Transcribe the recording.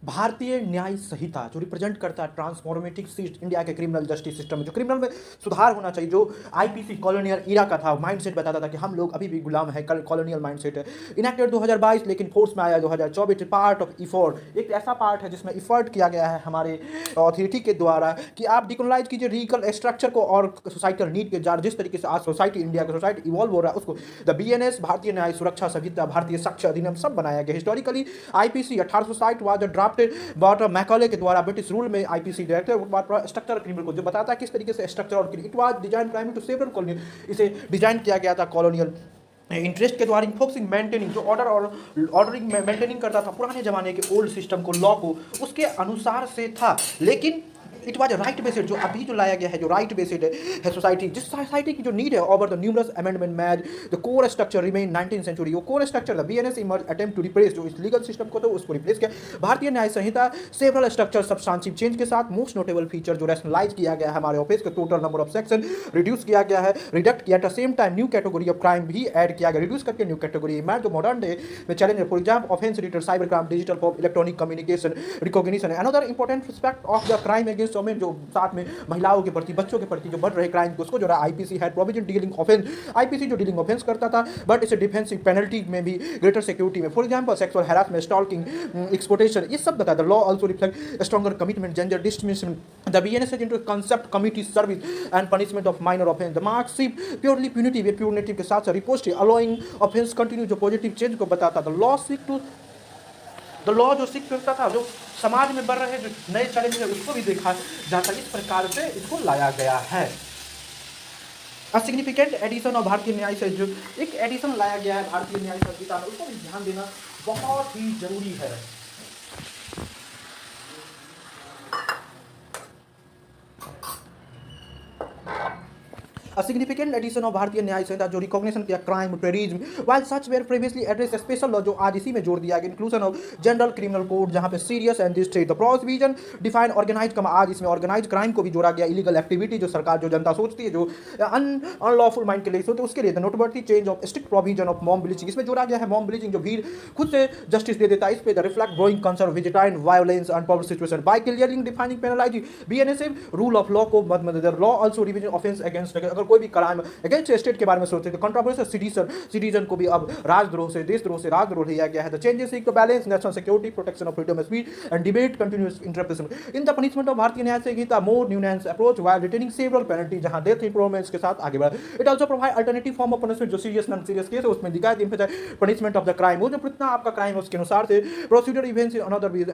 भारतीय न्याय संहिता जो रिप्रेजेंट करता है ट्रांसफॉर्मेटिव इंडिया के क्रिमिनल जस्टिस सिस्टम में, जो क्रिमिनल में सुधार होना चाहिए, जो आईपीसी कॉलोनियल इरा का था, माइंडसेट बताता था कि हम लोग अभी भी गुलाम है, कल कॉलोनियल माइंडसेट है। इनेक्टेड 2022 लेकिन फोर्स में आया 2024। पार्ट ऑफ इफोर्ट, एक ऐसा पार्ट है जिसमें इफर्ट किया गया है हमारे अथॉरिटी के द्वारा कि आप डिकोलाइज कीजिए रीकल स्ट्रक्चर को और सोसाइटल नीड के जार जिस तरीके से आज सोसाइटी, इंडिया का सोसाइटी इवॉल्व हो रहा है उसको द बीएनएस, भारतीय न्याय सुरक्षा संहिता, भारतीय साक्ष्य अधिनियम सब बनाया गया। Historically IPC 1860 was drafted bought Macaulay के द्वारा ब्रिटिश रूल में आईपीसी डायरेक्टर स्ट्रक्चर क्रिमिनल को जो बताता है किस तरीके से स्ट्रक्चर और it was design primary to several colonial, इसे डिजाइन किया गया था कॉलोनियल इंटरेस्ट के द्वारा इन्फोर्सिंग मेंटेनिंग, जो ऑर्डर और ऑर्डरिंग मेंटेनिंग करता था पुराने जमाने के ओल्ड सिस्टम को, लॉ को, उसके अनुसार से था। लेकिन इट वाज राइट बेस्ड, जो अभी जो लाया गया है जो राइट बेस्ड है सोसाइटी, जिस सोसाइटी की जो नीड है over the numerous amendment match the core structure remain 19th century. वो core structure the BNS emerge attempt to replace जो इस लीगल सिस्टम को तो उसको रिप्लेस किया। भारतीय न्याय संहिता सेवरल स्ट्रक्चर सब्सटेंशिव चेंज के साथ मोस्ट नोटेबल फीचर जो रैशनलाइज किया गया है हमारे ऑफिस के total number of section reduce किया गया है, रिडक्ट किया। At the same time new category of crime भी ऐड किया गया, रिड्यूस करके न्यू कैटेगरी मैच जो मॉडर्न डे में चैलेंज है। For example offence related cyber crime, digital form, electronic communication recognition. Another important aspect of the crime against women जो साथ में महिलाओं के प्रति, बच्चों के प्रति जो बढ़ रहे क्राइम उसको जो रहा आईपीसी है प्रोविजन डीलिंग ऑफेंस। आईपीसी जो डीलिंग ऑफेंस करता था बट इसे डिफेंसिव पेनल्टी में भी ग्रेटर सिक्योरिटी में, for example sexual harassment, stalking, exploitation, ये सब बताता है। Law also reflect stronger commitment, gender discrimination. The BNS has introduced concept committee service and punishment of minor offence. The मार्क्सिव purely punitive, punitive के साथ रिपोस्टिव allowing offence continue, जो positive change को बताता था। लॉ जो सीख करता था, जो समाज में बढ़ रहे जो नए चैलेंज है उसको भी देखा जाता है। इस प्रकार से इसको लाया गया है। A significant addition of Bharatiya न्याय से जो एक एडिशन लाया गया है भारतीय न्याय संहिता में, उसको भी ध्यान देना बहुत ही जरूरी है। A significant addition of भारतीय न्याय संहिता जो रिकॉग्निशन किया crime, terrorism, while such were previously addressed special law जो आज इसी में जोड़ दिया गया, inclusion of general criminal code जहां पे सीरियस एंड डिस्ट्रेट द प्रोविजन डिफाइन ऑर्गेनाइज कम, आज इसमें ऑर्गेनाइज क्राइम को भी जोड़ा गया। इलीगल एक्टिविटी जो सरकार जो जनता सोचती है जो अनलॉफुल माइंड के लिए सोचते उसके लिए the noteworthy change of strict provision of mom bleaching, इसमें जोड़ा गया है मॉम ब्लीचिंग जो भीड़ खुद से जस्टिस दे देता है। इस पे द रिफ्लेक्ट ग्रोइंग कंसर्न विजिटाइन violence and public situation by clearing defining penalising BNSF rule of law को मद law also revision offence against, अगर कोई भी क्राइम अगेंस्ट स्टेट के बारे में सोचते थे। कंट्रोवर्शियल सिटीजन को भी अब राजद्रोह से, देशद्रोह से राजद्रोह लिया गया है। The changes seek to balance national security, protection of freedom of speech and debate continuous interpretation in the punishment of Bharatiya Nyaya Sanhita more nuance approach while retaining several penalty, जहां डेथ इंप्रूवमेंट्स के साथ आगे बढ़ा। It also provide alternative form of punishment जो serious non serious case है उसमें दिखाई दी पनिशमेंट ऑफ द क्राइम, वो जो कितना आपका क्राइम है उसके अनुसार से प्रोसीजर इवेंट्स अनदर